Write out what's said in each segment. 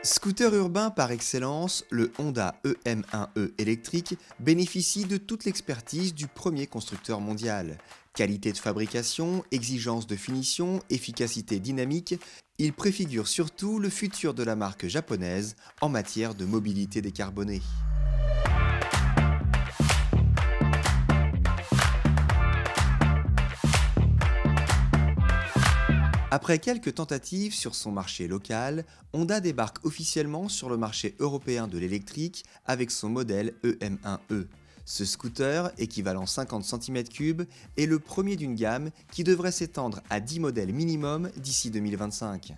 Scooter urbain par excellence, le Honda EM1E électrique bénéficie de toute l'expertise du premier constructeur mondial. Qualité de fabrication, exigence de finition, efficacité dynamique, il préfigure surtout le futur de la marque japonaise en matière de mobilité décarbonée. Après quelques tentatives sur son marché local, Honda débarque officiellement sur le marché européen de l'électrique avec son modèle EM1E. Ce scooter, équivalent 50 cm3, est le premier d'une gamme qui devrait s'étendre à 10 modèles minimum d'ici 2025.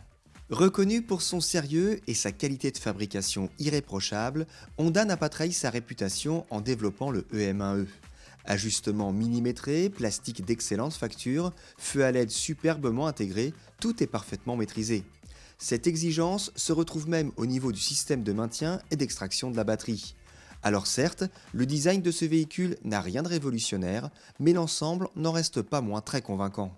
Reconnu pour son sérieux et sa qualité de fabrication irréprochable, Honda n'a pas trahi sa réputation en développant le EM1E. Ajustement millimétré, plastique d'excellente facture, feu à LED superbement intégré, tout est parfaitement maîtrisé. Cette exigence se retrouve même au niveau du système de maintien et d'extraction de la batterie. Alors certes, le design de ce véhicule n'a rien de révolutionnaire, mais l'ensemble n'en reste pas moins très convaincant.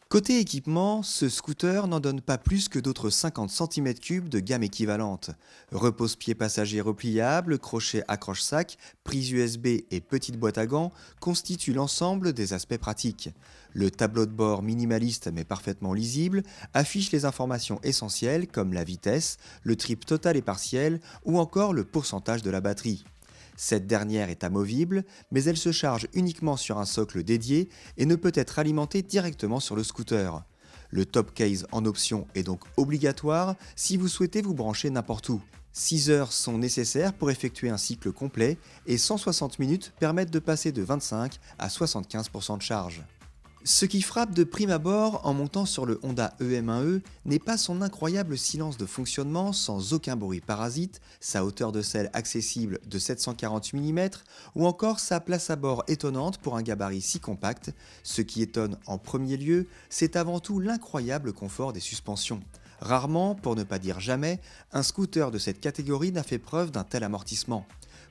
Côté équipement, ce scooter n'en donne pas plus que d'autres 50 cm3 de gamme équivalente. Repose-pied passager repliable, crochet accroche-sac, prise USB et petite boîte à gants constituent l'ensemble des aspects pratiques. Le tableau de bord minimaliste mais parfaitement lisible affiche les informations essentielles comme la vitesse, le trip total et partiel ou encore le pourcentage de la batterie. Cette dernière est amovible, mais elle se charge uniquement sur un socle dédié et ne peut être alimentée directement sur le scooter. Le top case en option est donc obligatoire si vous souhaitez vous brancher n'importe où. 6 heures sont nécessaires pour effectuer un cycle complet et 160 minutes permettent de passer de 25 à 75% de charge. Ce qui frappe de prime abord en montant sur le Honda EM1E n'est pas son incroyable silence de fonctionnement sans aucun bruit parasite, sa hauteur de selle accessible de 740 mm ou encore sa place à bord étonnante pour un gabarit si compact. Ce qui étonne en premier lieu, c'est avant tout l'incroyable confort des suspensions. Rarement, pour ne pas dire jamais, un scooter de cette catégorie n'a fait preuve d'un tel amortissement.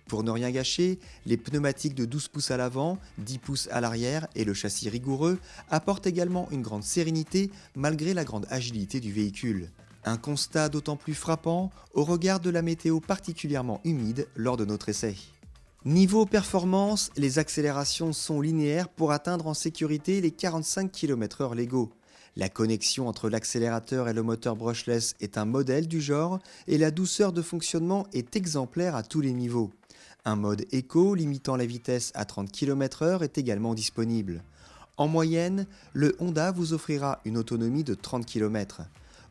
Pour ne rien gâcher, les pneumatiques de 12 pouces à l'avant, 10 pouces à l'arrière et le châssis rigoureux apportent également une grande sérénité malgré la grande agilité du véhicule. Un constat d'autant plus frappant au regard de la météo particulièrement humide lors de notre essai. Niveau performance, les accélérations sont linéaires pour atteindre en sécurité les 45 km/h légaux. La connexion entre l'accélérateur et le moteur brushless est un modèle du genre et la douceur de fonctionnement est exemplaire à tous les niveaux. Un mode éco limitant la vitesse à 30 km/h est également disponible. En moyenne, le Honda vous offrira une autonomie de 30 km.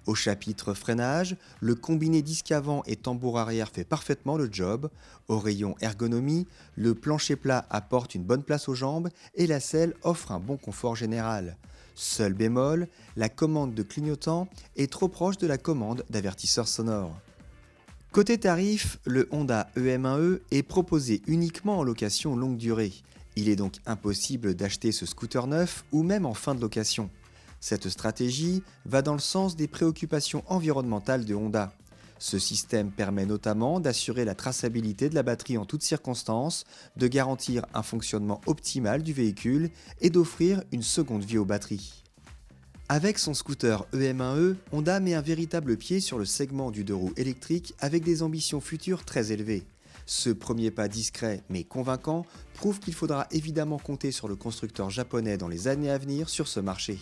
Au chapitre freinage, le combiné disque avant et tambour arrière fait parfaitement le job. Au rayon ergonomie, le plancher plat apporte une bonne place aux jambes et la selle offre un bon confort général. Seul bémol, la commande de clignotant est trop proche de la commande d'avertisseur sonore. Côté tarif, le Honda EM1E est proposé uniquement en location longue durée. Il est donc impossible d'acheter ce scooter neuf ou même en fin de location. Cette stratégie va dans le sens des préoccupations environnementales de Honda. Ce système permet notamment d'assurer la traçabilité de la batterie en toutes circonstances, de garantir un fonctionnement optimal du véhicule et d'offrir une seconde vie aux batteries. Avec son scooter EM1E, Honda met un véritable pied sur le segment du deux roues électrique avec des ambitions futures très élevées. Ce premier pas discret mais convaincant prouve qu'il faudra évidemment compter sur le constructeur japonais dans les années à venir sur ce marché.